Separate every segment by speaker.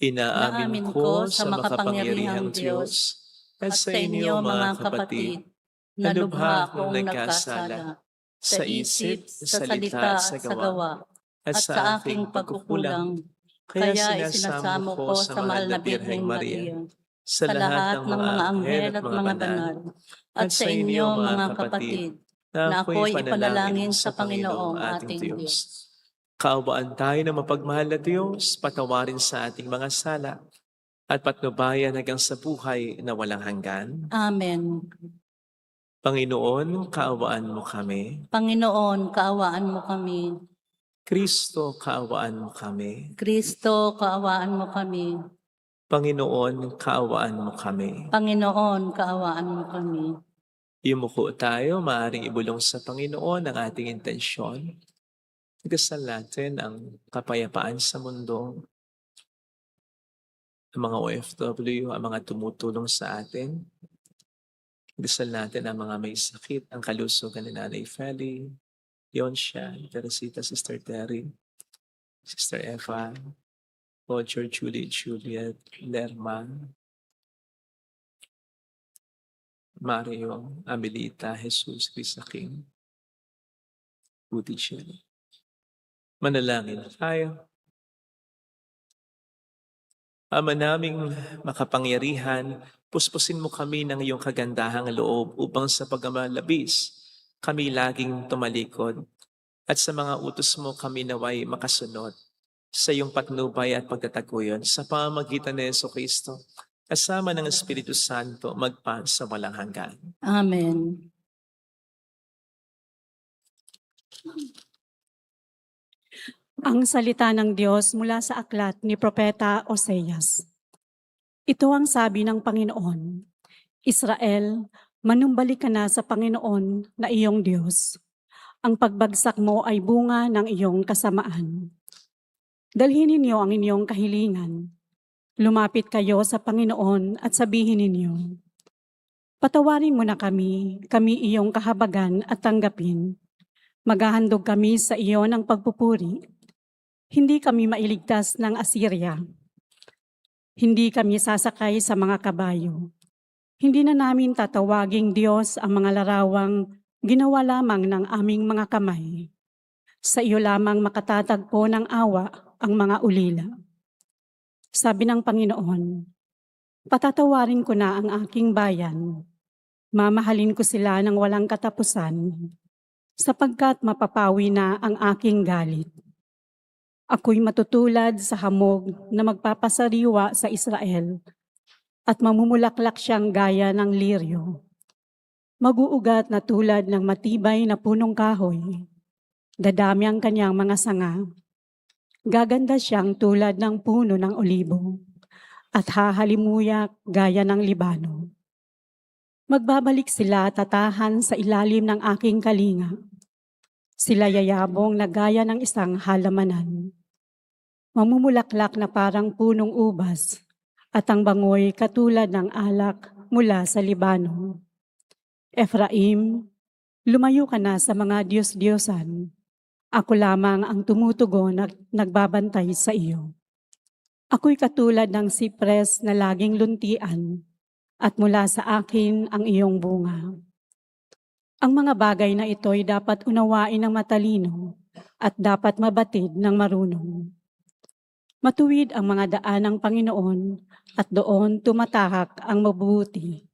Speaker 1: Inaamin
Speaker 2: Inaamin
Speaker 1: ko
Speaker 2: ko
Speaker 1: sa
Speaker 2: sa
Speaker 1: makapangyarihang
Speaker 2: makapangyarihang
Speaker 1: Diyos
Speaker 2: Diyos
Speaker 1: at
Speaker 2: at
Speaker 1: sa
Speaker 2: sa
Speaker 1: inyo
Speaker 2: inyo
Speaker 1: mga
Speaker 2: mga
Speaker 1: kapatid,
Speaker 2: kapatid
Speaker 1: na
Speaker 2: na
Speaker 1: lubha
Speaker 2: lubha
Speaker 1: akong
Speaker 2: akong
Speaker 1: nagkasala
Speaker 2: nagkasala
Speaker 1: sa
Speaker 2: sa
Speaker 1: isip,
Speaker 2: isip, sa
Speaker 1: salita at
Speaker 2: salita
Speaker 1: sa
Speaker 2: at sa
Speaker 1: gawa,
Speaker 2: gawa
Speaker 1: at
Speaker 2: at
Speaker 1: sa
Speaker 2: sa
Speaker 1: aking
Speaker 2: aking
Speaker 1: pagkukulang.
Speaker 2: pagkukulang.
Speaker 1: Kaya
Speaker 2: Kaya
Speaker 1: sinasamo
Speaker 2: isinasamo
Speaker 1: ko
Speaker 2: ko
Speaker 1: sa
Speaker 2: sa
Speaker 1: mahal
Speaker 2: mahal
Speaker 1: na
Speaker 2: na
Speaker 1: Birheng
Speaker 2: Birheng
Speaker 1: Maria,
Speaker 2: Maria
Speaker 1: sa
Speaker 2: sa
Speaker 1: lahat ng
Speaker 2: lahat ng
Speaker 1: mga
Speaker 2: mga
Speaker 1: anghel
Speaker 2: anghel
Speaker 1: at
Speaker 2: at
Speaker 1: mga
Speaker 2: mga
Speaker 1: banal,
Speaker 2: banal
Speaker 1: at
Speaker 2: at
Speaker 1: sa
Speaker 2: sa
Speaker 1: inyo
Speaker 2: inyo
Speaker 1: mga
Speaker 2: mga
Speaker 1: kapatid,
Speaker 2: kapatid
Speaker 1: na
Speaker 2: na
Speaker 1: ako'y
Speaker 2: ako'y
Speaker 1: panalangin
Speaker 2: ipanalangin
Speaker 1: sa
Speaker 2: sa
Speaker 1: Panginoong
Speaker 2: Panginoong
Speaker 1: ating
Speaker 2: ating
Speaker 1: Diyos.
Speaker 2: Diyos.
Speaker 1: Kaawaan tayo ng mapagmahal na Diyos, patawarin sa ating mga sala, at patnubayan hanggang sa buhay na walang hanggan.
Speaker 2: Amen.
Speaker 1: Panginoon, kaawaan mo kami.
Speaker 2: Panginoon, kaawaan mo kami.
Speaker 1: Kristo, kaawaan mo kami.
Speaker 2: Kristo, kaawaan mo kami.
Speaker 1: Panginoon, kaawaan mo kami.
Speaker 2: Panginoon, kaawaan mo kami.
Speaker 1: Yumuko tayo, maaaring ibulong sa Panginoon ang ating intensyon. Dasal natin ang kapayapaan sa mundo, ang mga OFW, ang mga tumutulong sa atin. Dasal natin ang mga may sakit, ang kalusugan ni Nanay Feli, Yonsha, Teresita, Sister Terry, Sister Eva, Roger, Julie, Juliet, Lerma, Mario, Amelita, Jesus, Chris Aking, Buti siya. Manalangin tayo. Ama naming makapangyarihan, puspusin mo kami ng iyong kagandahang loob upang sa pagmamalabis, kami laging tumalikod at sa mga utos mo kami naway makasunod sa iyong patnubay at pagtataguyon sa pamamagitan ni Jesucristo, kasama ng Espiritu Santo magpa sa walang hanggan.
Speaker 2: Amen.
Speaker 3: Ang salita ng Diyos mula sa aklat ni Propeta Oseas. Ito ang sabi ng Panginoon, Israel, manumbalik ka na sa Panginoon na iyong Diyos. Ang pagbagsak mo ay bunga ng iyong kasamaan. Dalhin ninyo ang inyong kahilingan. Lumapit kayo sa Panginoon at sabihin ninyo, patawarin mo na kami iyong kahabagan at tanggapin. Maghahandog kami sa iyo ng pagpupuri. Hindi kami mailigtas ng Assyria. Hindi kami sasakay sa mga kabayo. Hindi na namin tatawaging Diyos ang mga larawang ginawa lamang ng aming mga kamay. Sa iyo lamang makatatagpo ng awa ang mga ulila. Sabi ng Panginoon, patatawarin ko na ang aking bayan. Mamahalin ko sila ng walang katapusan, sapagkat mapapawi na ang aking galit. Ako'y matutulad sa hamog na magpapasariwa sa Israel at mamumulaklak siyang gaya ng liryo. Mag-uugat na tulad ng matibay na punong kahoy. Dadami ang kanyang mga sanga. Gaganda siyang tulad ng puno ng olibo at hahalimuyak gaya ng Libano. Magbabalik sila tatahan sa ilalim ng aking kalinga. Sila yayabong na gaya ng isang halamanan. Mamumulaklak na parang punong ubas at ang bangoy katulad ng alak mula sa Libano. Ephraim, lumayo ka na sa mga Diyos-Diyosan. Ako lamang ang tumutugon at nagbabantay sa iyo. Ako'y katulad ng sipres na laging luntian at mula sa akin ang iyong bunga. Ang mga bagay na ito'y dapat unawain ng matalino at dapat mabatid ng marunong. Matuwid ang mga daan ng Panginoon at doon tumatahak ang mabuti.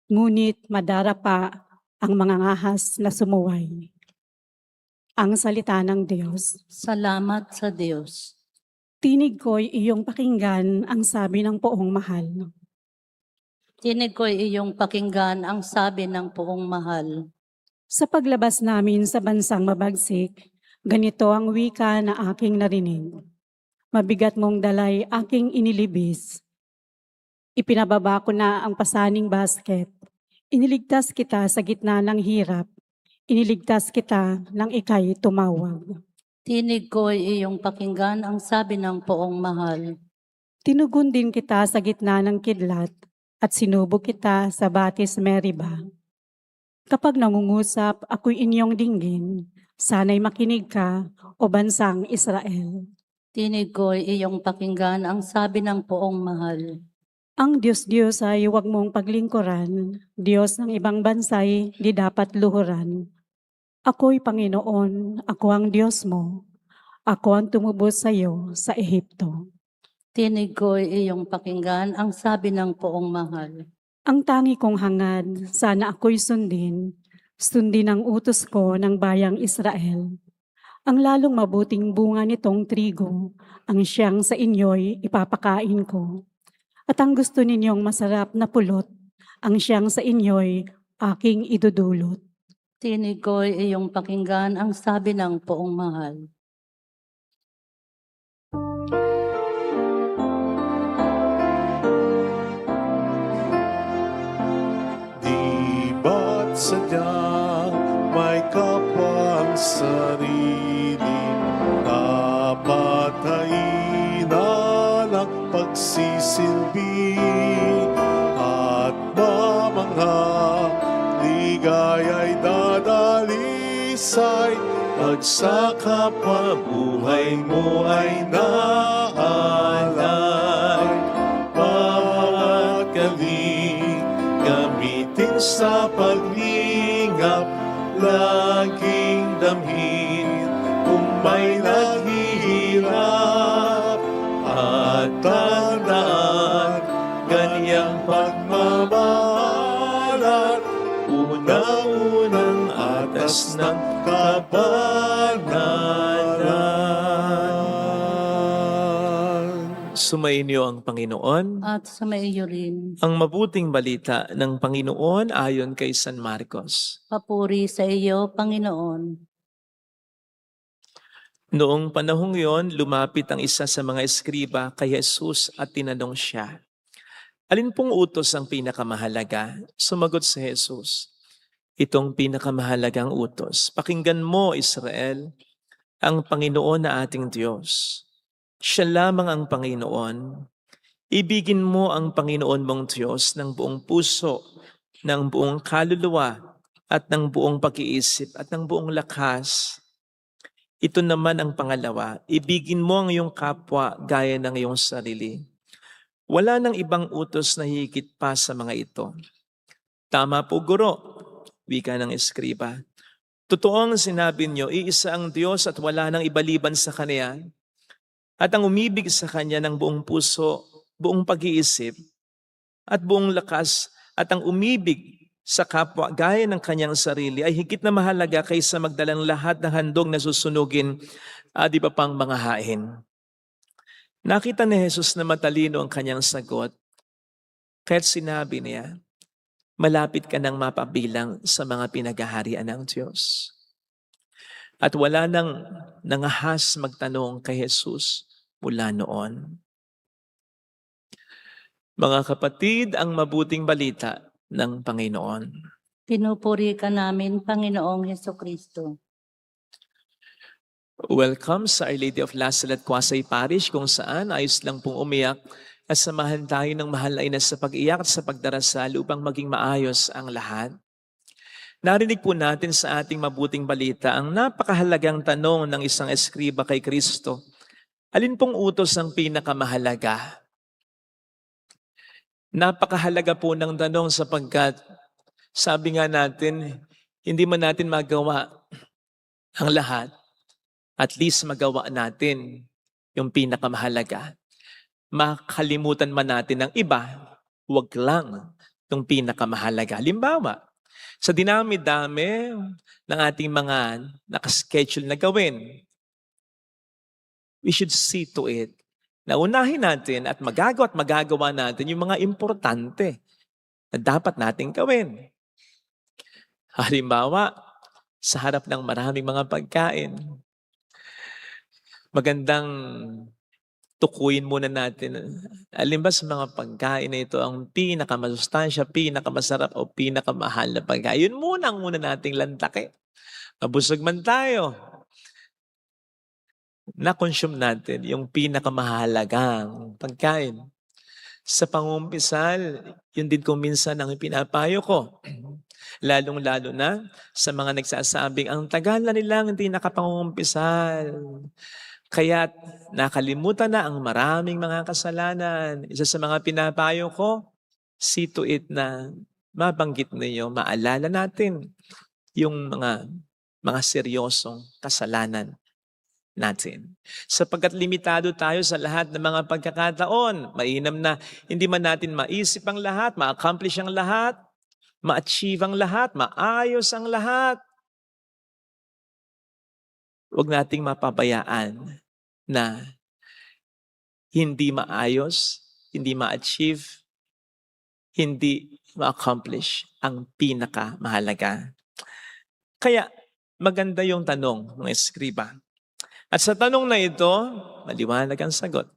Speaker 3: Ngunit madarapa ang mga ngahas na sumuway. Ang salita ng Diyos.
Speaker 2: Salamat sa Diyos.
Speaker 3: Tinig ko'y iyong pakinggan ang sabi ng poong mahal.
Speaker 2: Tinig ko'y iyong pakinggan ang sabi ng poong mahal.
Speaker 3: Sa paglabas namin sa bansang mabagsik, ganito ang wika na aking narinig. Mabigat mong dalay aking inilibis. Ipinababa ko na ang pasaning basket. Iniligtas kita sa gitna ng hirap. Iniligtas kita nang ika'y tumawag.
Speaker 2: Tinig ko'y iyong pakinggan ang sabi ng poong mahal.
Speaker 3: Tinugon din kita sa gitna ng kidlat at sinubo kita sa batis Meriba. Kapag nangungusap, ako'y inyong dinggin. Sana'y makinig ka, o bansang Israel.
Speaker 2: Tinig ko'y iyong pakinggan ang sabi ng poong mahal.
Speaker 3: Ang Diyos ay huwag mong paglingkuran. Diyos ng ibang bansay di dapat luhuran. Ako'y Panginoon, ako ang Diyos mo. Ako ang tumubos sa iyo sa Ehipto.
Speaker 2: Tinig ko'y iyong pakinggan ang sabi ng poong mahal.
Speaker 3: Ang tangi kong hangad, sana ako'y sundin. Sundin ang utos ko ng bayang Israel. Ang lalong mabuting bunga nitong trigo, ang siyang sa inyo'y ipapakain ko. At ang gusto ninyong masarap na pulot, ang siyang sa inyo'y aking idudulot.
Speaker 2: Tinig ko'y iyong pakinggan ang sabi ng poong mahal.
Speaker 4: Di ba't sadyang may kapwang sarili, dapat hainan ang pagsisilbi at mamangha, ligaya'y dadalisay pag sa kapwa buhay mo ay naalay. Bawat galing gamitin sa paglingap, laging damhin kung may naghihirap. At tandaan, ganyang pagmamahalan, unang-unang atas ng kabanalan.
Speaker 1: Sumainyo ang Panginoon.
Speaker 2: At sa iyo rin,
Speaker 1: Ang mabuting balita ng Panginoon ayon kay San Marcos.
Speaker 2: papuri sa iyo, Panginoon.
Speaker 1: Noong panahong yon, lumapit ang isa sa mga eskriba kay Jesus at tinanong siya, "Alin pong utos ang pinakamahalaga?" Sumagot si Jesus, "Itong pinakamahalagang utos. Pakinggan mo, Israel, ang Panginoon na ating Diyos. Siya lamang ang Panginoon. Ibigin mo ang Panginoon mong Diyos ng buong puso, ng buong kaluluwa, at ng buong pag-iisip, at ng buong lakas. Ito naman ang pangalawa, ibigin mo ang iyong kapwa gaya ng iyong sarili. Wala nang ibang utos na higit pa sa mga ito." "Tama po, Guro," wika ng eskriba. "Totoo ang sinabi niyo, iisa ang Diyos at wala nang ibaliban sa Kanya. At ang umibig sa Kanya ng buong puso, buong pag-iisip, at buong lakas, at ang umibig sa kapwa gaya ng kanyang sarili ay higit na mahalaga kaysa magdalang lahat ng handog na susunugin di ba pang mga hain." Nakita ni Jesus na matalino ang kanyang sagot, kaya't sinabi niya, "Malapit ka nang mapabilang sa mga pinaghaharian ng Diyos." At wala nang nangahas magtanong kay Jesus mula noon. Mga kapatid, ang mabuting balita ng Panginoon.
Speaker 2: Pinupuri ka namin, Panginoong Hesukristo.
Speaker 1: Welcome sa Our Lady of Lasalle at Quasay Parish, kung saan ayos lang pong umiyak at samahan tayo ng mahal na ina sa pag-iyak at sa pagdarasal upang maging maayos ang lahat. Narinig po natin sa ating mabuting balita ang napakahalagang tanong ng isang eskriba kay Kristo. Alin pong utos ang pinakamahalaga? Napakahalaga po ng tanong sapagkat sabi nga natin, hindi man natin magawa ang lahat. At least magawa natin yung pinakamahalaga. Makalimutan man natin ang iba, wag lang yung pinakamahalaga. Halimbawa, sa dinami-dami ng ating mga nakaschedule na gawin, we should see to it na unahin natin at magagawa natin yung mga importante na dapat nating gawin. Halimbawa, sa harap ng maraming mga pagkain, magandang tukuyin muna natin. Alin ba sa mga pagkain na ito ang pinakamasustansya, pinakamasarap o pinakamahal na pagkain? Yun muna ang muna nating lantake. Mabusog man tayo, na-consume natin yung pinakamahalagang pagkain. Sa pangumpisal, yun din kung minsan ang pinapayo ko. Lalong-lalo na sa mga nagsasabing ang tagal na nilang hindi nakapangumpisal. Kaya't nakalimutan na ang maraming mga kasalanan. Isa sa mga pinapayo ko, see to it na mabanggit ninyo, maalala natin yung mga seryosong kasalanan natin. Sapagkat limitado tayo sa lahat ng mga pagkakataon, mainam na hindi man natin maisip ang lahat, ma-accomplish ang lahat, ma-achieve ang lahat, maayos ang lahat. Huwag nating mapabayaan na hindi maayos, hindi ma-achieve, hindi ma-accomplish ang pinakamahalaga. Kaya maganda yung tanong ng eskriba. At sa tanong na ito, maliwanag ang sagot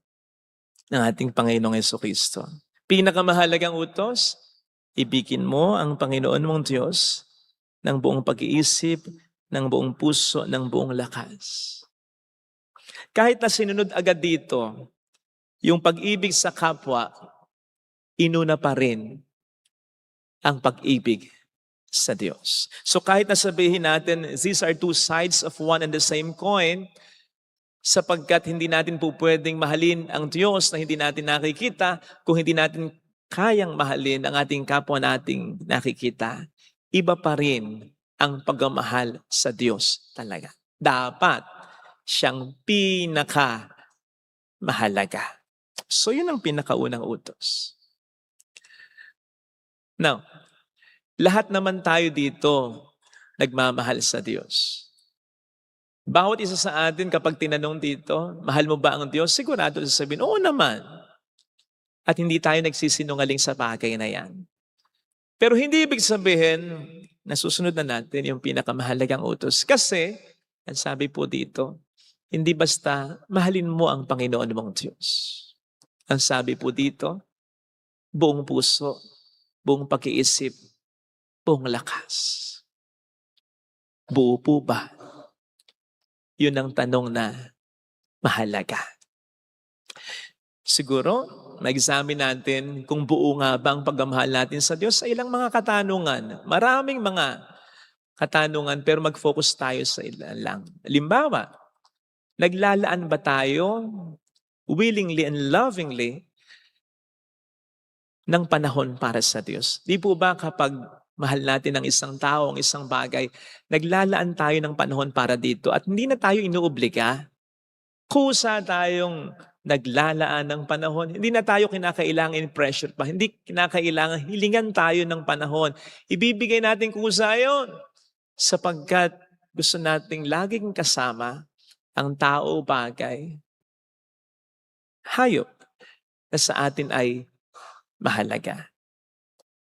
Speaker 1: ng ating Panginoong Jesucristo. Pinakamahalagang utos, ibigin mo ang Panginoon mong Diyos ng buong pag-iisip, ng buong puso, ng buong lakas. Kahit na sinunod agad dito, yung pag-ibig sa kapwa, inuna pa rin ang pag-ibig sa Diyos. So kahit na sabihin natin, these are two sides of one and the same coin, sapagkat hindi natin po pwedeng mahalin ang Diyos na hindi natin nakikita kung hindi natin kayang mahalin ang ating kapwa nating nakikita. Iba pa rin ang pagmamahal sa Diyos talaga. Dapat siyang pinakamahalaga. So yun ang pinakaunang utos. Now, lahat naman tayo dito nagmamahal sa Diyos. Bawat isa sa atin kapag tinanong dito, mahal mo ba ang Diyos? Sigurado sasabihin, oo naman. At hindi tayo nagsisinungaling sa bagay na yan. Pero hindi ibig sabihin, nasusunod na natin yung pinakamahalagang utos. Kasi, ang sabi po dito, hindi basta mahalin mo ang Panginoon mong Diyos. Ang sabi po dito, buong puso, buong pag-iisip, buong lakas. Buo po ba? Yun ang tanong na mahalaga. Siguro, ma-examine natin kung buo nga ba ang pagmamahal natin sa Diyos sa ilang mga katanungan. Maraming mga katanungan pero mag-focus tayo sa ilan lang. Halimbawa, naglalaan ba tayo willingly and lovingly ng panahon para sa Diyos? Di po ba kapag mahal natin ang isang tao, ang isang bagay, naglalaan tayo ng panahon para dito at hindi na tayo inuobliga? Kusa tayong naglalaan ng panahon. Hindi na tayo kinakailangan in pressure pa. Hindi kinakailangan hilingan tayo ng panahon. Ibibigay natin kusa yun. Sapagkat gusto nating laging kasama ang tao o bagay, hayop na sa atin ay mahalaga.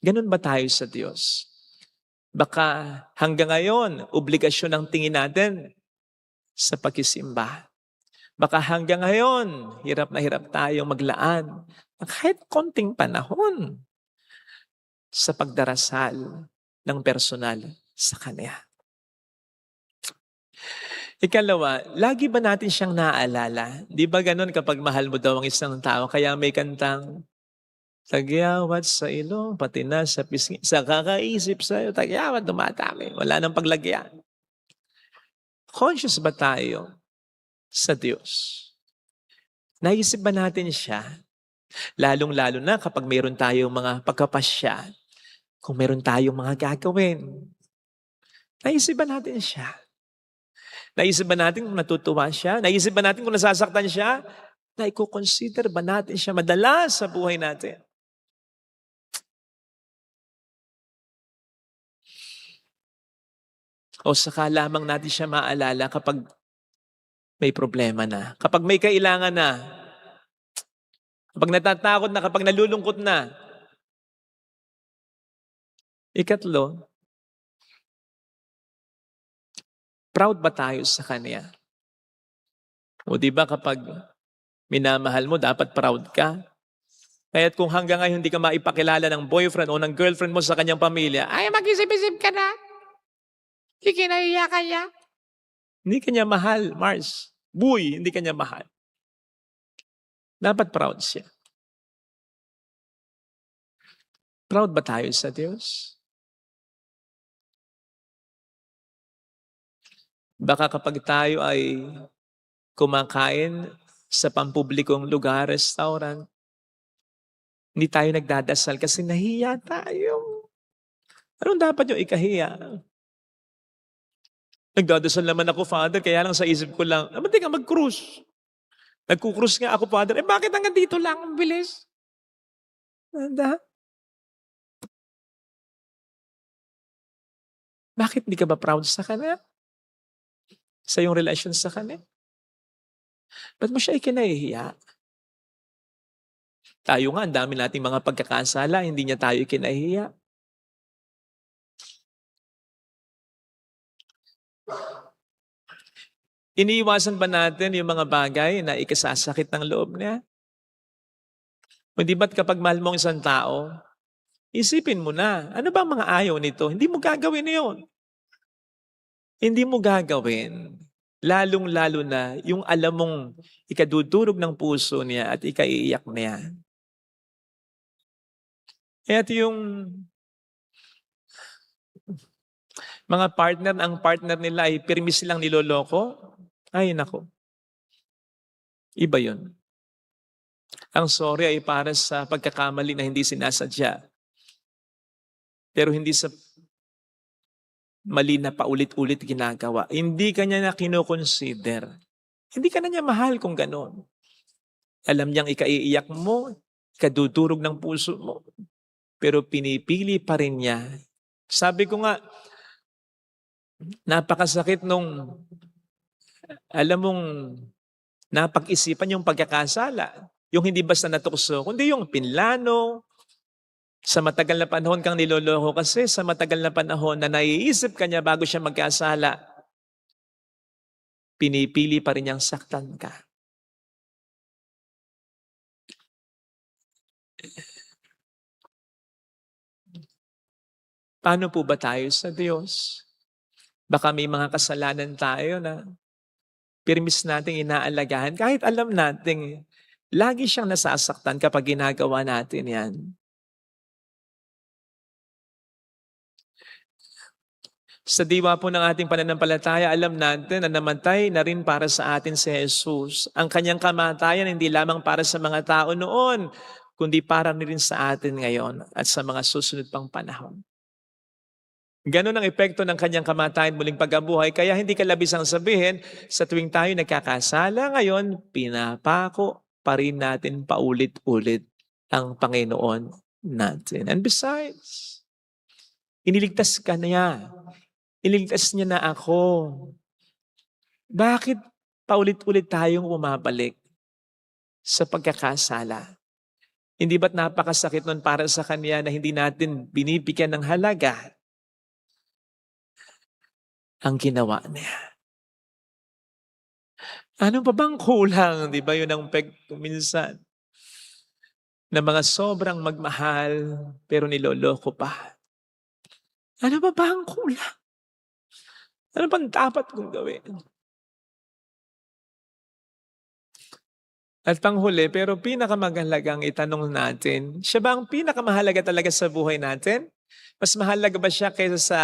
Speaker 1: Ganun ba tayo sa Diyos? Baka hanggang ngayon, obligasyon ang tingin natin sa pagsisimba. Baka hanggang ngayon, hirap na hirap tayong maglaan ng kahit konting panahon sa pagdarasal ng personal sa Kanya. Ikalawa, lagi ba natin siyang naaalala? Di ba ganun kapag mahal mo daw ang isang tao, kaya may kantang, tagyawat sa ilong, pati na sa pisngi, sa kakaisip sa'yo, tagyawat dumadami. Wala nang paglagyan. Conscious ba tayo sa Diyos? Naisip ba natin siya? Lalong-lalo na kapag mayroon tayong mga pagkapasya, kung mayroon tayong mga gagawin. Naisip ba natin siya? Naisip ba natin kung natutuwa siya? Naisip ba natin kung nasasaktan siya? Na i-consider ba natin siya madalas sa buhay natin? O saka lamang natin siya maalala kapag may problema na, kapag may kailangan na, kapag natatakot na, kapag nalulungkot na. Ikatlo, proud ba tayo sa Kanya? O di ba kapag minamahal mo, dapat proud ka? Kaya't kung hanggang ngayon hindi ka maipakilala ng boyfriend o ng girlfriend mo sa kanyang pamilya, ay mag-isip-isip ka na. Hindi kinaiya ka niya. Hindi ka niya mahal, Mars. Buy, hindi ka niya mahal. Dapat proud siya. Proud ba tayo sa Diyos? Baka kapag tayo ay kumakain sa pampublikong lugar, restaurant, hindi tayo nagdadasal kasi nahiya tayo. Anong dapat yung ikahiya? Nagdadasal naman ako, Father, kaya lang sa isip ko lang, ba't di ka mag-cruise? Nagkukrus nga ako, Father. Bakit hanggang dito lang? Ang bilis. Anda? Bakit di ka ba proud sa Kanya? Sa iyong relasyon sa Kanya? Ba't mo siya ikinahihiya? Tayo nga, ang dami nating mga pagkakasala, hindi niya tayo ikinahihiya. Iniiwasan ba natin yung mga bagay na ikasasakit ng loob niya? Hindi ba't kapag mahal mo ang isang tao, isipin mo na, ano ba ang mga ayaw nito? Hindi mo gagawin yun. Hindi mo gagawin. Lalong-lalo na yung alam mong ikadudurog ng puso niya at ikaiiyak niya. At yung mga partner, ang partner nila ay pirmi silang niloloko, ay nako, iba yun. Ang sorry ay para sa pagkakamali na hindi sinasadya. Pero hindi sa mali na paulit-ulit ginagawa. Hindi kanya na kinoconsider. Hindi ka na niya mahal kung ganon. Alam niyang ikaiiyak mo, kadudurog ng puso mo. Pero pinipili pa rin niya. Sabi ko nga, napakasakit nung, alam mong, napag-isipan yung pagkakasala. Yung hindi basta natukso, kundi yung pinlano. Sa matagal na panahon kang niloloko kasi sa matagal na panahon na naiisip ka niya bago siya magkasala, pinipili pa rin niyang saktan ka. Paano po ba tayo sa Diyos? Baka may mga kasalanan tayo na pirmis nating inaalagahan kahit alam nating lagi siyang nasasaktan kapag ginagawa natin yan. Sa diwa po ng ating pananampalataya, alam natin na namatay na rin para sa atin si Jesus. Ang kanyang kamatayan hindi lamang para sa mga tao noon, kundi para rin sa atin ngayon at sa mga susunod pang panahon. Ganon ang epekto ng kanyang kamatayan muling pagkabuhay, kaya hindi kalabisang sabihin, sa tuwing tayo nagkakasala ngayon, pinapako pa rin natin paulit-ulit ang Panginoon natin. And besides, iniligtas ka niya. Iniligtas niya na ako. Bakit paulit-ulit tayong bumabalik sa pagkakasala? Hindi ba't napakasakit nun para sa Kanya na hindi natin binibigyan ng halaga ang ginawa niya? Ano pa bang kulang? Di ba yun ang minsan? Na mga sobrang magmahal pero niloloko pa. Ano pa ba ang kulang? Ano pang dapat kong gawin? At panghuli, pero pinakamagalagang itanong natin, siya ba ang pinakamahalaga talaga sa buhay natin? Mas mahalaga ba siya kaysa sa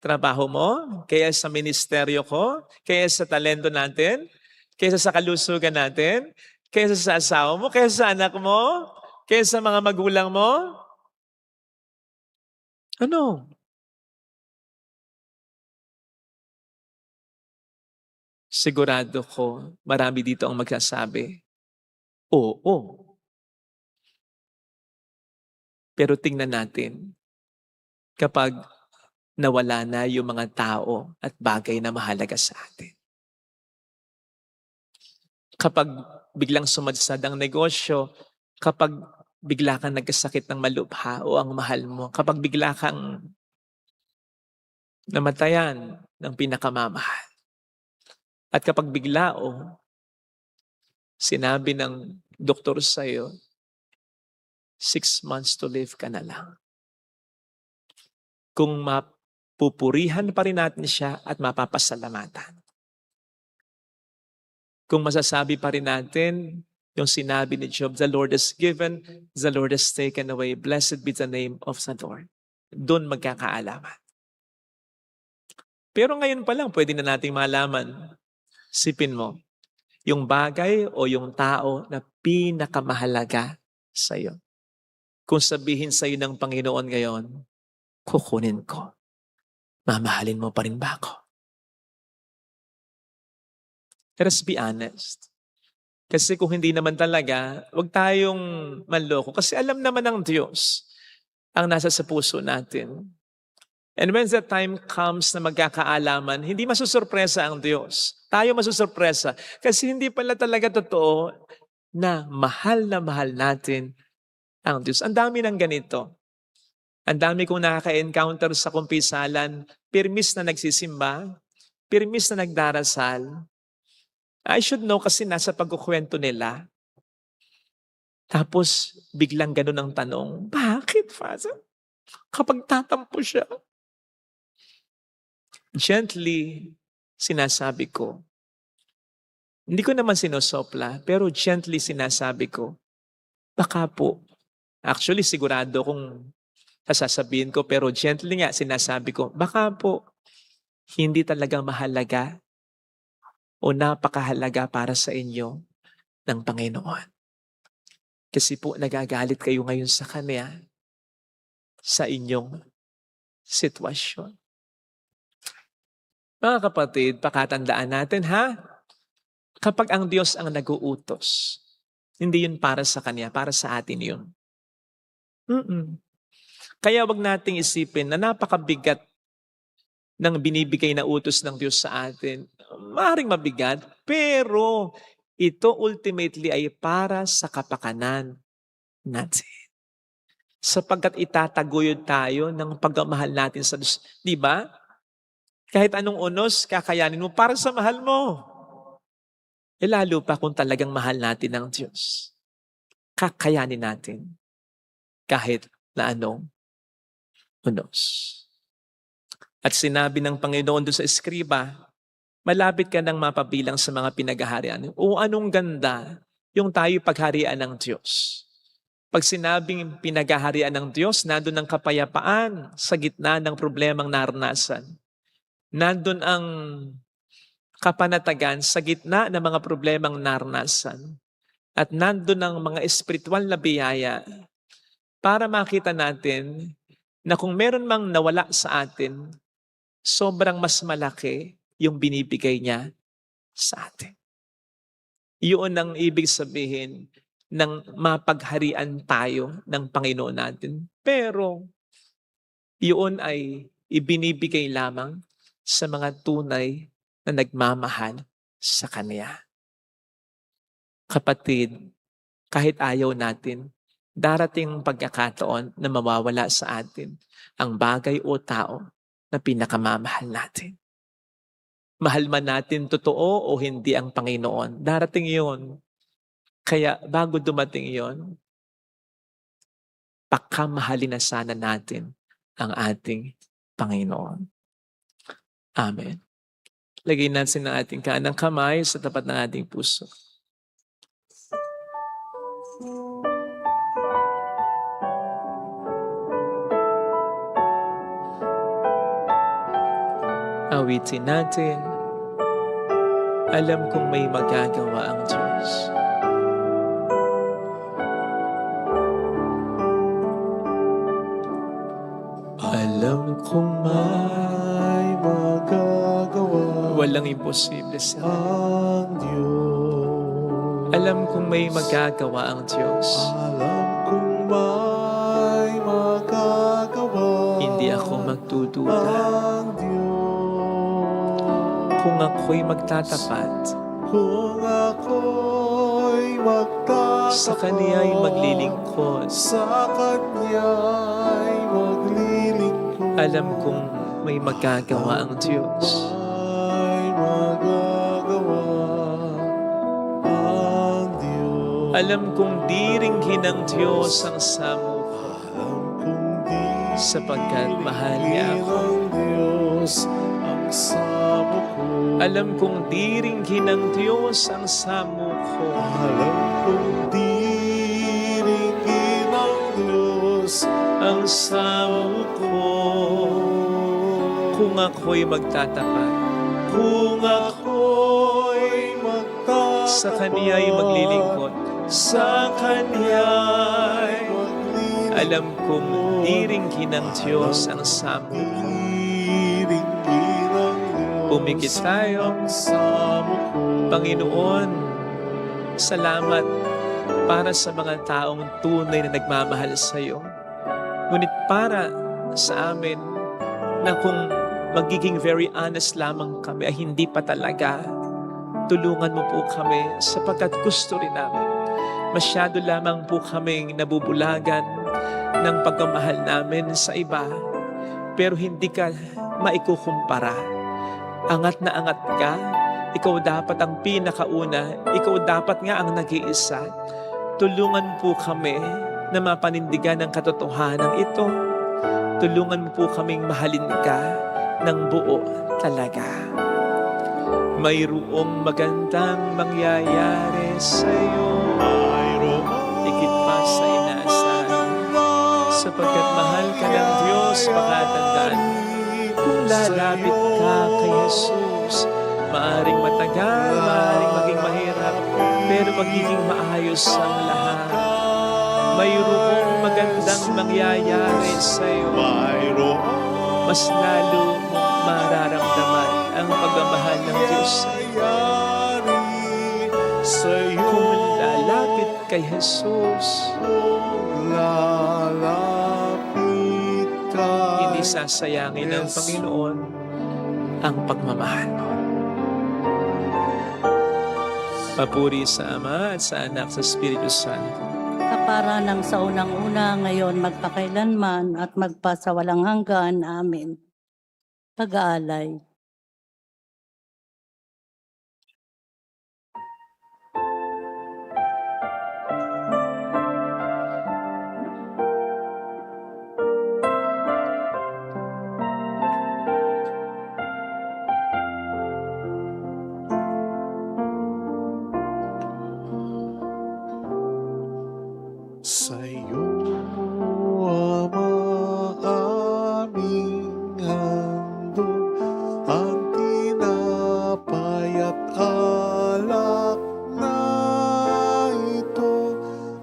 Speaker 1: trabaho mo? Kaya sa ministeryo ko? Kaya sa talento natin? Kaysa sa kalusugan natin? Kaysa sa asawa mo? Kaysa sa anak mo? Kaysa sa mga magulang mo? Ano? Sigurado ko, marami dito ang magsasabi, oo. Pero tingnan natin, kapag nawala na yung mga tao at bagay na mahalaga sa atin. Kapag biglang sumadsad ang negosyo, kapag bigla kang nagkasakit ng malubha o ang mahal mo, kapag bigla kang namatayan ng pinakamamahal, at kapag bigla sinabi ng doktor sa'yo, 6 months to live ka na lang. Kung mapupurihan pa rin natin siya at mapapasalamatan. Kung masasabi pa rin natin yung sinabi ni Job, the Lord has given, the Lord has taken away. Blessed be the name of the Lord. Doon magkakaalaman. Pero ngayon pa lang, pwede na nating malaman. Sipin mo, yung bagay o yung tao na pinakamahalaga sa iyo. Kung sabihin sa iyo ng Panginoon ngayon, kukunin ko, mamahalin mo pa rin ba ako? Let us be honest. Kasi kung hindi naman talaga, huwag tayong manloko. Kasi alam naman ng Diyos ang nasa sa puso natin. And when the time comes na magkakaalaman, hindi masusurpresa ang Diyos. Tayo masusurpresa. Kasi hindi pala talaga totoo na mahal natin ang Diyos. Ang dami ng ganito. Ang dami kong nakaka-encounter sa kumpisalan, pirmis na nagsisimba, pirmis na nagdarasal. I should know kasi nasa pagkukwento nila. Tapos biglang ganun ang tanong, bakit, Father? Kapag tatampo siya, gently sinasabi ko, hindi ko naman sinosopla, pero gently sinasabi ko, baka po, actually sigurado kung sasabihin ko, pero gently nga sinasabi ko, baka po, hindi talaga mahalaga o napakahalaga para sa inyo ng Panginoon. Kasi po nagagalit kayo ngayon sa Kanya sa inyong sitwasyon. Mga kapatid, pakatandaan natin ha, kapag ang Diyos ang nag-uutos, hindi yun para sa Kanya, para sa atin yun. Kaya wag nating isipin na napakabigat ng binibigay na utos ng Diyos sa atin. Maaaring mabigat, pero ito ultimately ay para sa kapakanan natin. Sapagkat itataguyod tayo ng pagmamahal natin sa Diyos. Di ba? Kahit anong unos, kakayanin mo para sa mahal mo. E lalo pa kung talagang mahal natin ang Diyos. Kakayanin natin kahit na anong unos. At sinabi ng Panginoon doon sa eskriba, malapit ka nang mapabilang sa mga pinaghaharian. O anong ganda yung tayo pagharian ng Diyos. Pag sinabing pinaghaharian ng Diyos, nandun ang kapayapaan sa gitna ng problemang naranasan. Nandun ang kapanatagan sa gitna ng mga problemang naranasan. At nandun ang mga espiritual na biyaya para makita natin na kung meron mang nawala sa atin, sobrang mas malaki yung binibigay niya sa atin. Iyon ang ibig sabihin ng mapagharian tayo ng Panginoon natin. Pero iyon ay ibinibigay lamang sa mga tunay na nagmamahal sa Kanya. Kapatid, kahit ayaw natin, darating pagkakataon na mawawala sa atin ang bagay o tao na pinakamamahal natin. Mahal man natin totoo o hindi ang Panginoon, darating yon. Kaya bago dumating yon, pakamahalin na sana natin ang ating Panginoon. Amen. Lagay natin ang ating kanang kamay sa tapat ng ating puso. Awitin natin, alam kong may magagawa ang Diyos.
Speaker 4: Alam kong may magagawa
Speaker 1: Walang imposible sa
Speaker 4: ang Diyos.
Speaker 1: Alam kong may magagawa ang Diyos.
Speaker 4: Alam kong may magagawa
Speaker 1: Hindi ako magdududa.
Speaker 4: ang Diyos.
Speaker 1: Kung ako'y magtatapat,
Speaker 4: Kung ako'y magtatapat
Speaker 1: sa Kaniya'y maglilingkod.
Speaker 4: sa Kanya'y maglilingkod.
Speaker 1: Alam kong may magagawa ang Diyos.
Speaker 4: May magagawa ang Diyos.
Speaker 1: Alam kong diringgin ng Diyos ang samo ko,
Speaker 4: Alam kong di
Speaker 1: sapagkat mahal niya ako.
Speaker 4: ng Diyos ang samo ko.
Speaker 1: Alam kong diringgin ng Diyos ang samo ko.
Speaker 4: Alam kong diringgin ng Diyos
Speaker 1: Ang samo ko. Kung ako'y magtatapat
Speaker 4: kung ako'y magtatapat
Speaker 1: sa Kaniya'y maglilingkod.
Speaker 4: Sa Kanya'y maglilingkod.
Speaker 1: Alam kong diringgin ng Diyos ang sampo.
Speaker 4: Diringgin ng Diyos
Speaker 1: Pumikit tayo.
Speaker 4: ang samo ko.
Speaker 1: Panginoon, salamat para sa mga taong tunay na nagmamahal sa iyo. Ngunit para sa amin na kung magiging very honest lamang kami ay hindi pa talaga, tulungan mo po kami sapagkat gusto rin namin. Masyado lamang po kaming nabubulagan ng pagmamahal namin sa iba, pero hindi ka maikukumpara. Angat na angat ka, ikaw dapat ang pinakauna, ikaw dapat nga ang nag-iisa. Tulungan po kami na mapanindigan ang katotohanan ito. Tulungan mo po kaming mahalin ka ng buo talaga. Mayroong magandang mangyayari sa iyo. Higit pa sa inaasahan. Sapagkat mahal ka ng Diyos, makatandaan. Kung lalapit ka kay Jesus, maaring matagal, maaring maging mahirap, pero magiging maayos ang lahat. Mayroong magandang mangyayari sa iyo. Mas lalo mong mararamdaman ang pagmamahal ng Diyos sa iyo. Kung lalapit kay Jesus, hindi sasayangin ng Panginoon ang pagmamahal mo. Papuri sa Ama at sa Anak sa Espiritu Santo.
Speaker 2: Kapara ng sa unang-una, ngayon magpakailanman at magpasawalang hanggan. Amen. Pag-aalay.
Speaker 4: Sa'yo, Ama, aming handog ang tinapay at alak na ito,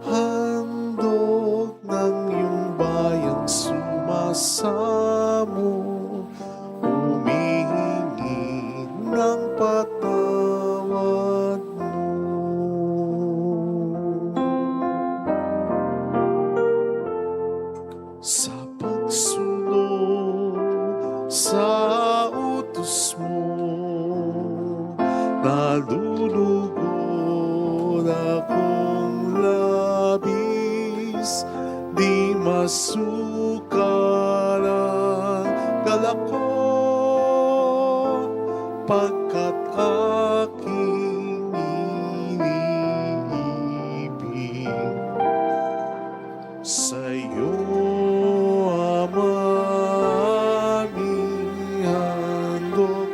Speaker 4: handog ng iyong bayang sumasamo, humihingi ng patawad mo. Sa pagsunod sa utos mo, nalulugod akong labis, di masukal ang galak ko, pagkat aking iniibig. Sa'yo, Ama, aming handog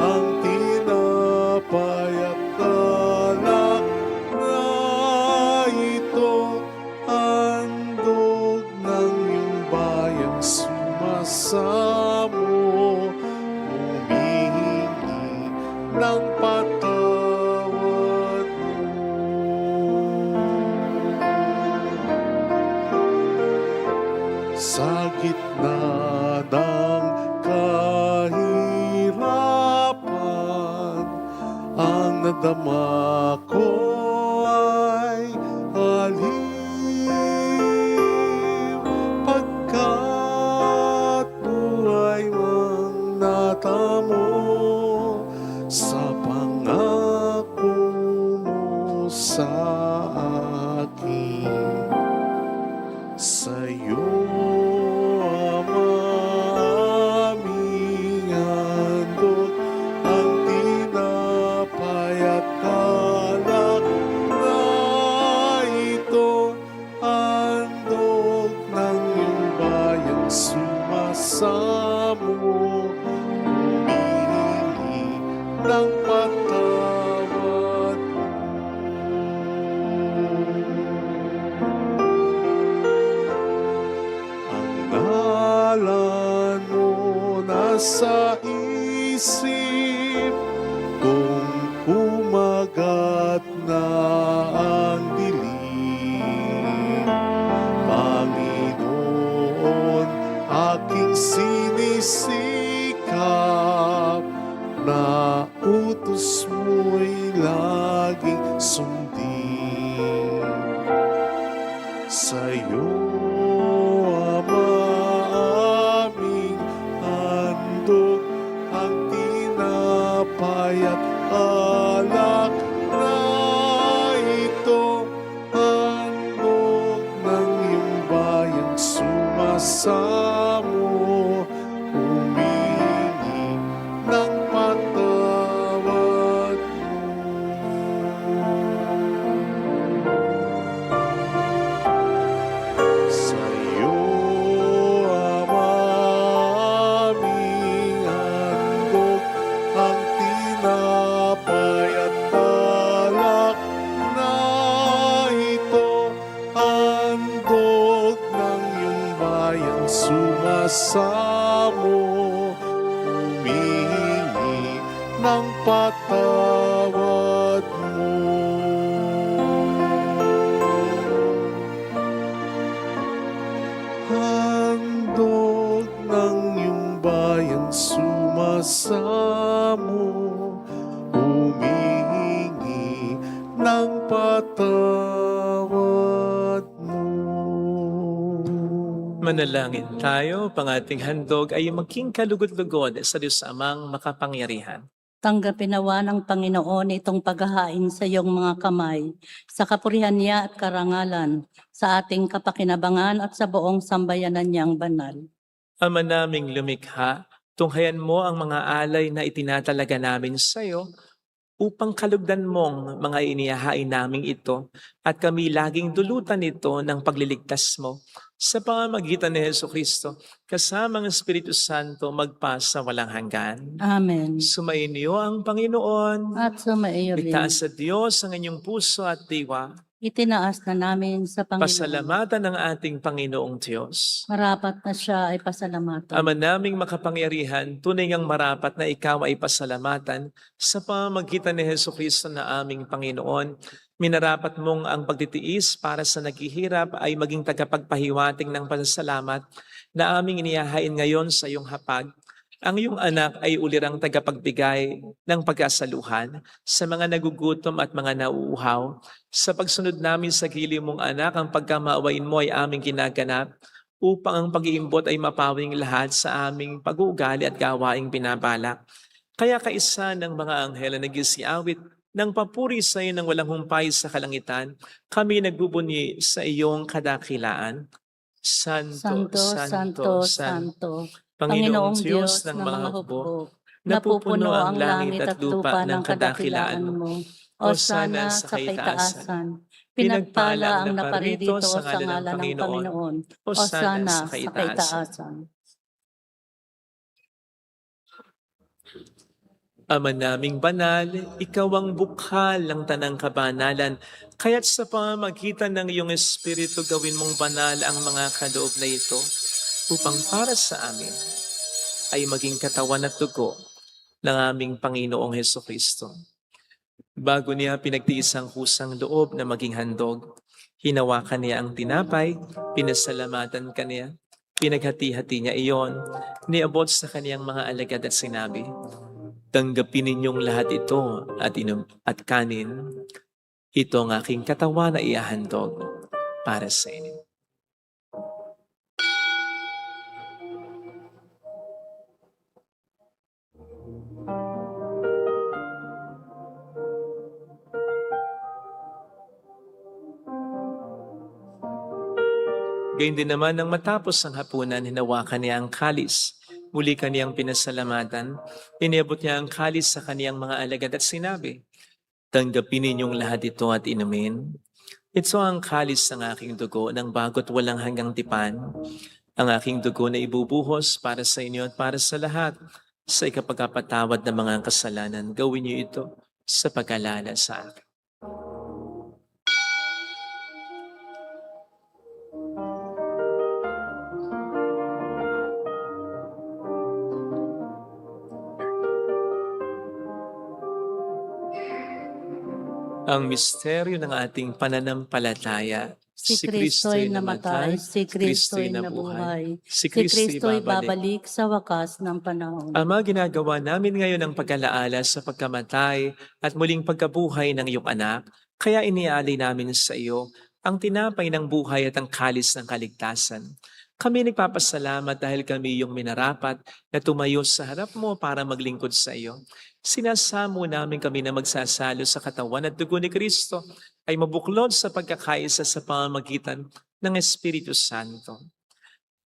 Speaker 4: ang tinapay at alak na ito, handog ng iyong bayang sumasamo, humihingi ng patawad mo. Sa gitna ng kahirapan, ang nadama ko ay aliw, pagkat buhay ang natamo sa pangako mo sa akin. Sa'yo, Ama, aming handog ang tinapay at alak na ito, handog ng iyong bayang sumasamo, humihingi ng patawad mo. Ngalan mo nasa isip kong umagat sa'yo, Ama, aming handog ang tinapay at alak na ito, handog ng iyong bayang sumasamo, humingi ng patawad sa'yo, Ama, aming handog ang tinapay at alak na ito, handog ng iyong bayang sumasamo, humingi ng patawad mo. Handog ng iyong bayang sumasamo, humingi ng patawad mo.
Speaker 1: Manalangin tayo, pangating handog ay maging kalugod-lugod sa Diyos Amang makapangyarihan.
Speaker 2: Tanggapin nawa ng Panginoon itong paghahain sa iyong mga kamay, sa kapurihan niya at karangalan, sa ating kapakinabangan at sa buong sambayanan niyang banal.
Speaker 1: Ama naming lumikha, tunghayan mo ang mga alay na itinatalaga namin sa iyo upang kalugdan mong mga inihahain naming ito at kami laging dulutan ito ng pagliligtas mo. Sa pamamagitan ni Jesucristo, kasama ang Espiritu Santo magpasa walang hanggan.
Speaker 2: Amen.
Speaker 1: Sumainyo ang Panginoon.
Speaker 2: At sumaiyo rin.
Speaker 1: Itaas sa Diyos ang inyong puso at diwa.
Speaker 2: Itinaas na namin sa Panginoon.
Speaker 1: Pasalamatan ng ating Panginoong Diyos.
Speaker 2: Marapat na siya ay pasalamatan.
Speaker 1: Ama naming makapangyarihan, tunay ngang marapat na ikaw ay pasalamatan sa pamamagitan ni Jesucristo na aming Panginoon. Minarapat mong ang pagtitiis para sa naghihirap ay maging tagapagpahiwating ng pasasalamat na aming inihahain ngayon sa iyong hapag. Ang iyong anak ay ulirang tagapagbigay ng pagkasaluhan sa mga nagugutom at mga nauuhaw. Sa pagsunod namin sa gili mong anak, ang pagkamaawain mo ay aming ginaganap upang ang pag-iimbot ay mapawing lahat sa aming pag-uugali at gawaing binabalak. Kaya kaisa ng mga anghel na nagsiawit ng papuri sa iyo ng walang humpay sa kalangitan, kami nagbubunyi sa iyong kadakilaan. Santo,
Speaker 2: Santo, Santo, Santo,
Speaker 1: Panginoong Diyos ng mga hukbo, napupuno ang langit at lupa ng kadakilaan mo.
Speaker 2: Osana sa kaitaasan. Pinagpala ang naparirito sa ngalan ng Panginoon. Osana sa kaitaasan.
Speaker 1: Ama naming banal, ikaw ang bukhal ng tanang kabanalan, kaya't sa pamamagitan ng iyong Espiritu gawin mong banal ang mga kaloob na ito, upang para sa amin ay maging katawan at dugo ng aming Panginoong Hesukristo. Bago niya pinagtiis ang kusang loob na maging handog, hinawakan niya ang tinapay, pinasalamatan kaniya, pinaghati-hati niya iyon, niabot sa kaniyang mga alagad at sinabi, "Tanggapin ninyong lahat ito at inom at kanin. Ito ang aking katawan na ihahandog para sa inyo." Gayun din naman nang matapos ang hapunan, hinawakan niya ang kalis. Muli kaniyang pinasalamatan, iniabot niya ang kalis sa kaniyang mga alagad at sinabi, "Tanggapin ninyong lahat ito at inumin. Ito ang kalis ng aking dugo ng bago't walang hanggang tipan. Ang aking dugo na ibubuhos para sa inyo at para sa lahat. Sa ikapagpatawad ng mga kasalanan, gawin niyo ito sa pag-alala sa akin." Ang misteryo ng ating pananampalataya.
Speaker 2: Si Kristo'y namatay, si Kristo'y nabuhay, si Kristo'y babalik sa wakas ng panahon.
Speaker 1: Ama, ginagawa namin ngayon ang pag-alaala sa pagkamatay at muling pagkabuhay ng iyong anak, kaya iniaalay namin sa iyo ang tinapay ng buhay at ang kalis ng kaligtasan. Kami nagpapasalamat dahil kami yung minarapat na tumayo sa harap mo para maglingkod sa iyo. Sinasamo namin kami na magsasalo sa katawan at dugo ni Kristo ay mabuklod sa pagkakaisa sa pamamagitan ng Espiritu Santo.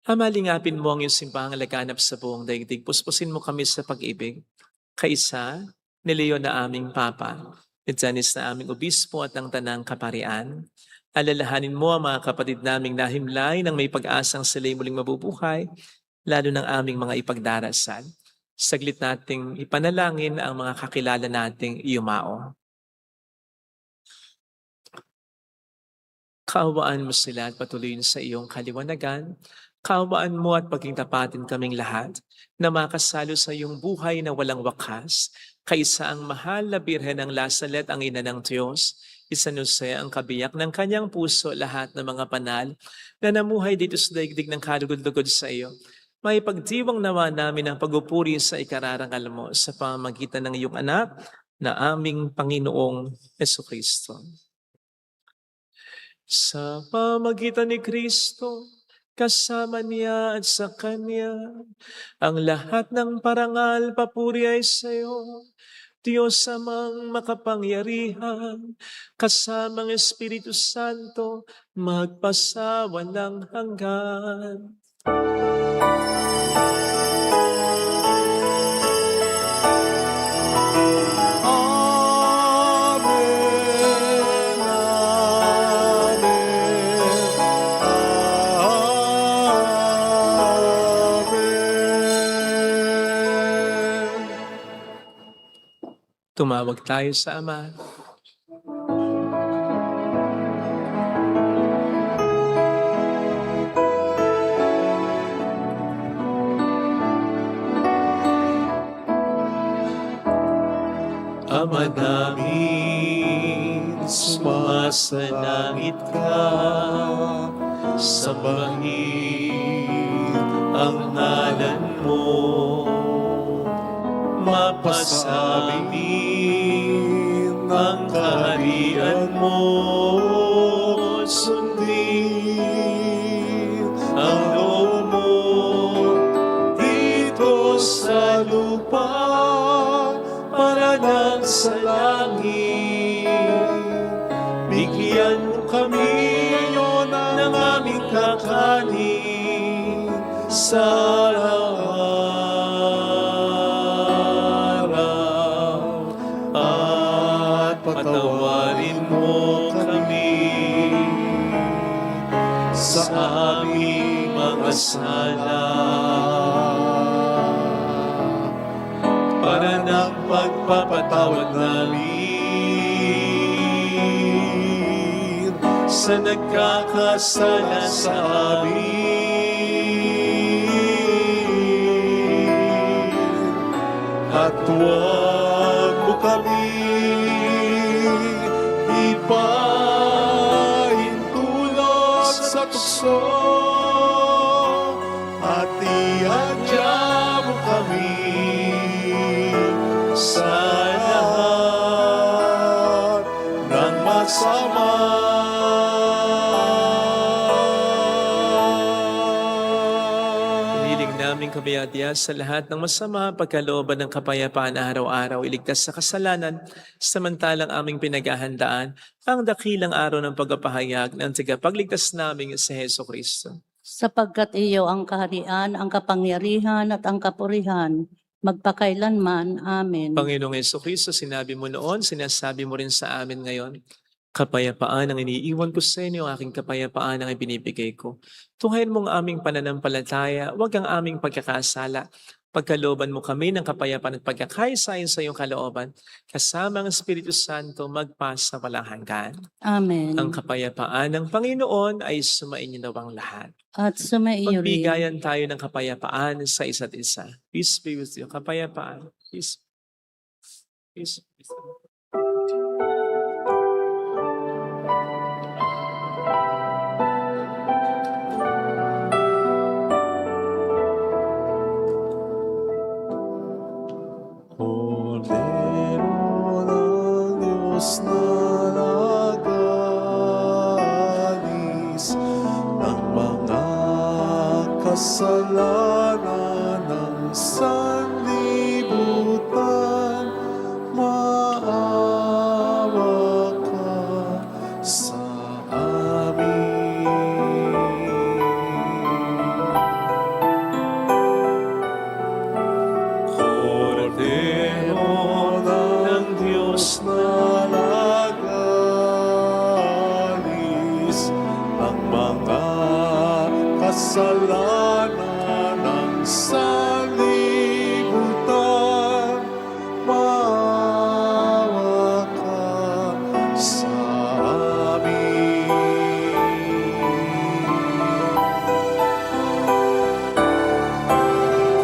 Speaker 1: Ama, lingapin mo ang iyong simbahang laganap sa buong daigdig. Puspusin mo kami sa pag-ibig. Kaisa ni Leon na aming Papa, ni Janice na aming Obispo at ang Tanang Kaparian. Alalahanin mo ang mga kapatid naming nahimlay ng may pag-asang sila'y muling mabubuhay, lalo ng aming mga ipagdarasal. Saglit nating ipanalangin ang mga kakilala nating iyumao. Kaawaan mo sila at patuloyin sa iyong kaliwanagan. Kaawaan mo at paging tapatin kaming lahat na makasalo sa iyong buhay na walang wakas. Kaisa ang mahal na Birhen ng Lasalet, ang ina ng Diyos, Isanuse ang kabiyak ng kanyang puso lahat ng mga banal na namuhay dito sa daigdig ng kalugod-lugod sa iyo. May pagdiwang nawa namin ang pagupuri sa ikararangal mo sa pamamagitan ng iyong anak na aming Panginoong Jesucristo. Sa pamamagitan ni Kristo, kasama niya at sa Kanya, ang lahat ng parangal papuri ay sa iyo, Diyos amang makapangyarihan, kasamang Espiritu Santo, magpasawalang hanggan.
Speaker 4: Amen, amen.
Speaker 1: Tumawag tayo sa Ama. Ama namin, sumasalangit ka, sambahin ang ngalan mo, mapasamin ang kaharian mo, sundin ang loob mo dito sa lupa para nang sa langit. Bigyan mo kami ngayon ng aming kakanin sa araw at patawarin mo kami sa aming mga sala para ng pagpapatawad namin sa nagkakasala sa amin. At huwag mo kami ipahintulot sa tukso at iadya mo kami sa lahat ng masama. Hiniling namin kabayadya sa lahat ng masama, pagkalooban ng kapayapaan araw-araw, iligtas sa kasalanan, samantalang aming pinaghahandaan ang dakilang araw ng pagpapahayag ng tagapagligtas naming si Jesucristo.
Speaker 2: Sapagkat iyo ang kaharian, ang kapangyarihan at ang kapurihan, magpakailanman. Amen.
Speaker 1: Panginoong Jesucristo, sinabi mo noon, sinasabi mo rin sa amin ngayon, kapayapaan ang iniiwan ko sa inyo, aking kapayapaan ang ibinibigay ko. Tunghayin mo ang aming pananampalataya, huwag ang aming pagkakasala. Pagkalooban mo kami ng kapayapaan at pagkakaisayan sa iyong kalooban, kasama ang Espiritu Santo magpasa walang hanggan.
Speaker 2: Amen.
Speaker 1: Ang kapayapaan ng Panginoon ay sumainyo nawang lahat.
Speaker 2: At sumaiyo rin.
Speaker 1: Magbigayan tayo ng kapayapaan sa isa't isa. Peace be with you. Kapayapaan. Peace. Peace. Peace.
Speaker 4: Kordero ng Diyos na nagay, ang mga kasalanan ng sanlibutan. Maawa ka sa amin. Kordero ng Diyos na nag-alis ng mga kasalanan ng sanlibutan. Maawa ka sa amin.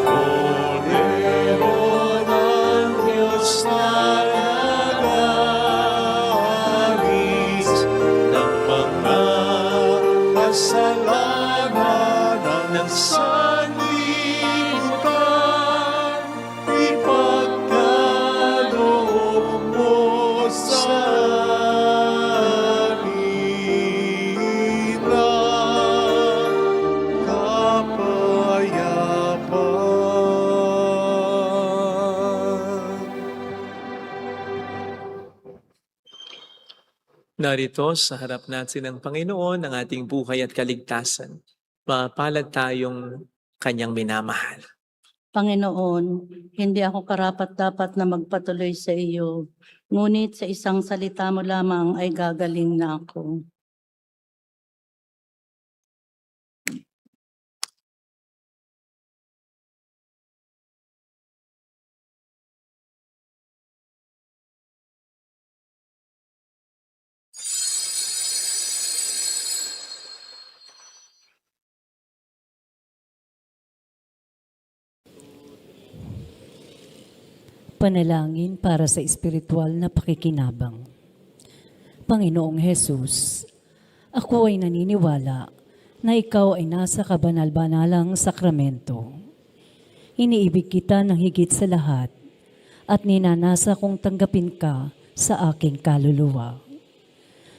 Speaker 4: Kordero ng Diyos na nag-alis ng mga kasalanan ng sanlibutan, ipagkaloob mo sa amin ang kapayapaan.
Speaker 1: Narito sa harap natin ng Panginoon ang ating buhay at kaligtasan. Mapalad tayong kanyang minamahal.
Speaker 2: Panginoon, hindi ako karapat-dapat na magpatuloy sa iyo, ngunit sa isang salita mo lamang ay gagaling na ako.
Speaker 5: Panalangin para sa espiritual na pakikinabang. Panginoong Hesus, ako ay naniniwala na ikaw ay nasa kabanal-banalang sakramento. Iniibig kita ng higit sa lahat at ninanasa kong tanggapin ka sa aking kaluluwa.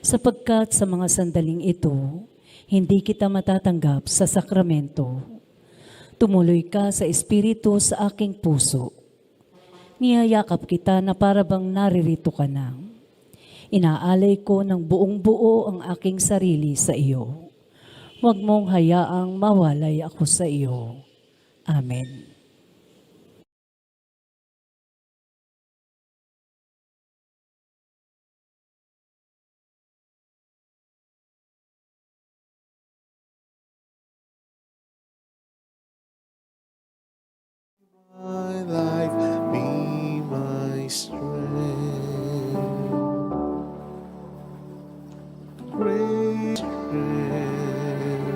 Speaker 5: Sapagkat sa mga sandaling ito, hindi kita matatanggap sa sakramento. Tumuloy ka sa espiritu sa aking puso. Niyayakap kita na parabang naririto ka na. Inaalay ko ng buong buo ang aking sarili sa iyo. Huwag mong hayaang mawalay ako sa iyo. Amen.
Speaker 4: My life be my strength, great strength.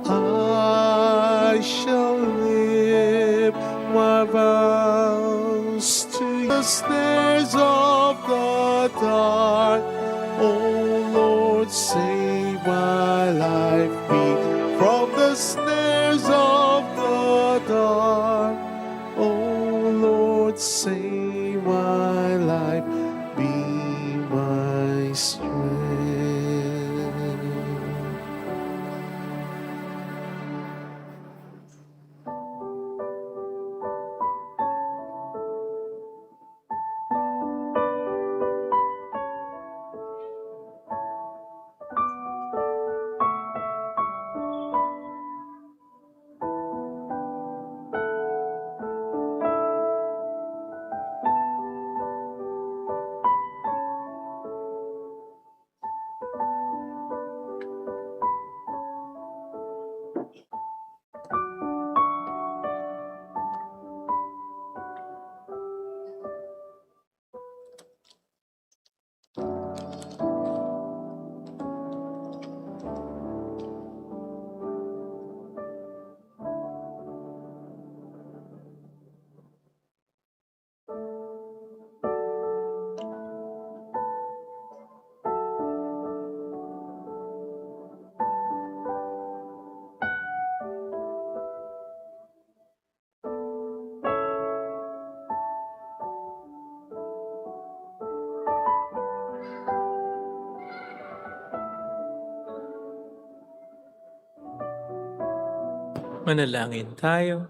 Speaker 4: I shall live my vows to the snares of the dark. Oh Lord, save my life be from the snares of the dark. Oh Lord, save my life, be my strength.
Speaker 1: Manalangin tayo.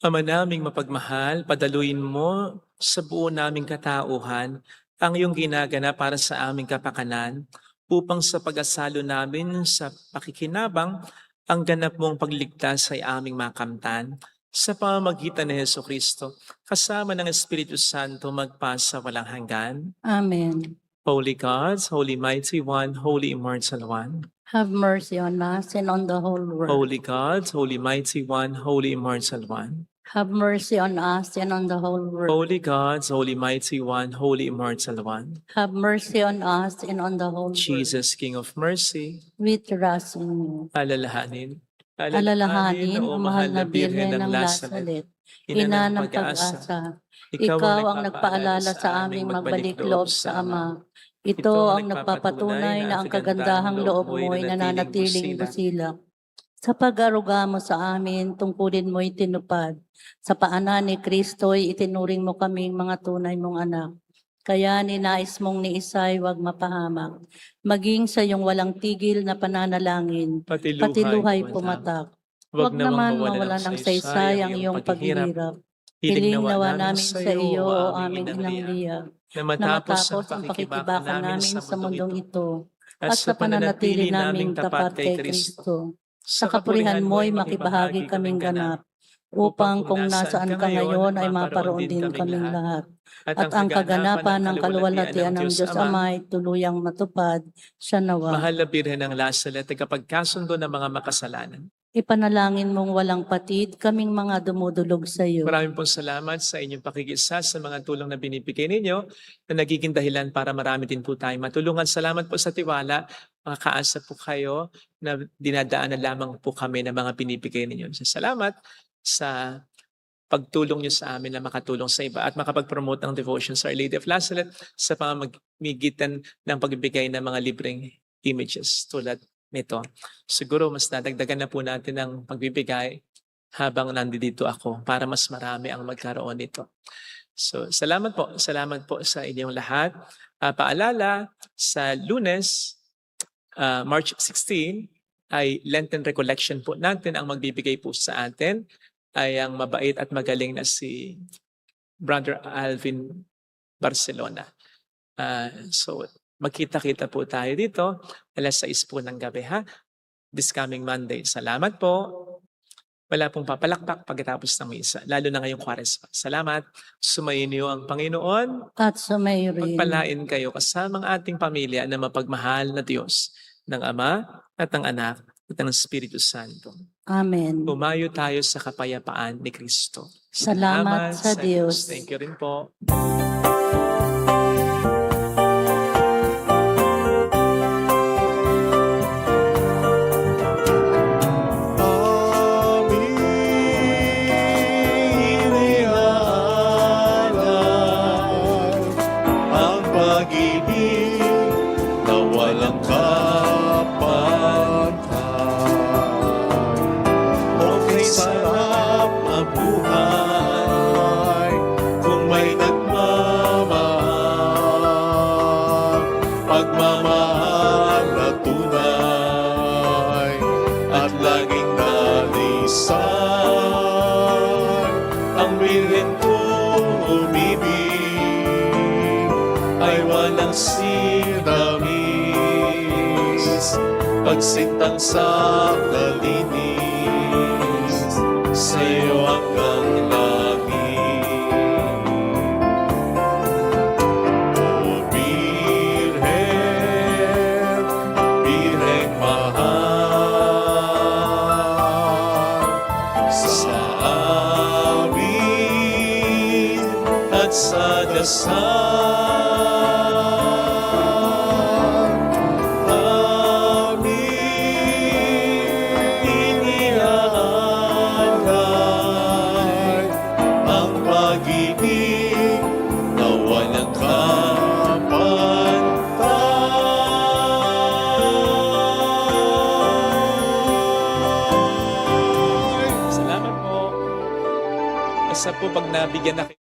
Speaker 1: Ama naming mapagmahal, padaluin mo sa buo naming katauhan ang iyong ginagana para sa aming kapakanan upang sa pag-asalo namin sa pakikinabang ang ganap mong pagligtas ay aming makamtan sa pamamagitan ni Jesucristo kasama ng Espiritu Santo magpasa walang hanggan.
Speaker 2: Amen.
Speaker 1: Holy God, Holy Mighty One, Holy Immortal One.
Speaker 2: Have mercy on us and on the whole world.
Speaker 1: Holy God, Holy Mighty One, Holy Immortal One.
Speaker 2: Have mercy on us and on the whole world.
Speaker 1: Holy God, Holy Mighty One, Holy Immortal One.
Speaker 2: Have mercy on us and on the whole world.
Speaker 1: Jesus, King of Mercy,
Speaker 2: We trust in you.
Speaker 1: alalahanin.
Speaker 2: Alalahanin, o mahal na Birhen ng Lazaret, ina ng pag-asa. Ikaw ang nagpaalala sa aming magbalik loob sa Ama. Ito ang nagpapatunay na ang kagandahang loob mo ay nananatiling busilak. Sa pag-aruga mo sa amin, tungkulin mo'y tinupad. Sa paanan ni Kristo'y itinuring mo kaming mga tunay mong anak. Kaya ninais mong ni Isay wag mapahamak. Maging sa iyong walang tigil na pananalangin, patiluhay pumatak. Huwag naman mawala ng saysay ang iyong paghihirap. Hiling nawa namin sa iyo, o aming inang liya, na matapos ang pakikibaka namin sa mundong ito, at sa pananatili naming tapat kay Kristo. Sa kapurihan mo'y makibahagi kaming ganap, upang kung nasaan ka ngayon ay maparoon din kaming lahat. At ang kaganapan ng kaluwalhatian ng Diyos Ama ay tuluyang matupad, siya nawa.
Speaker 1: Mahal na Birhen ng Lazaret, kapagkasundo ng mga makasalanan.
Speaker 2: Ipanalangin mong walang patid, kaming mga dumudulog sa iyo.
Speaker 1: Maraming pong salamat sa inyong pakikisa sa mga tulong na binibigay ninyo na nagiging dahilan para marami din po tayo matulungan. Salamat po sa tiwala. Makakaasa po kayo na dinadaanan lamang po kami ng mga binibigay ninyo. Salamat sa pagtulong nyo sa amin na makatulong sa iba at makapag-promote ng devotion sa Our Lady of Lazaret sa pamamagitan ng pagbibigay ng mga libreng images tulad nito. Siguro mas nadagdagan na po natin ang pagbibigay habang nandito ako para mas marami ang magkaroon nito. So, salamat po sa inyong lahat. Paalala, sa Lunes, March 16, ay Lenten Recollection po natin. Ang magbibigay po sa atin ay ang mabait at magaling na si Brother Alvin Barcelona. So, magkita-kita po tayo dito. Alas 6 po ng gabi ha. This coming Monday. Salamat po. Wala pong papalakpak pagkatapos ng misa. Lalo na ngayong Kwaresma. Salamat. Sumayin niyo ang Panginoon.
Speaker 2: At sumayo rin.
Speaker 1: Pagpalain kayo kasama ang ating pamilya na mapagmahal na Diyos ng Ama at ng Anak at ng Espiritu Santo.
Speaker 2: Amen.
Speaker 1: Umayo tayo sa kapayapaan ni Kristo.
Speaker 2: Salamat sa Diyos.
Speaker 1: Thank you rin po.
Speaker 4: Ang pag-ibig na walang kapantay. Okay sarap ang buhay kung may nagmamahal. Pagmamahal na tunay at laging nalisay. Ang Birhen kong umibig ay walang sinamis. Pagsintang sa nalinis sa iyo hanggang langit. O Birhen, Birhen mahal, sa amin at sa dasal. Iniaalay ang pag-ibig na walang kapantay.
Speaker 1: Salamat po. Basta po pag nabigyan na kayo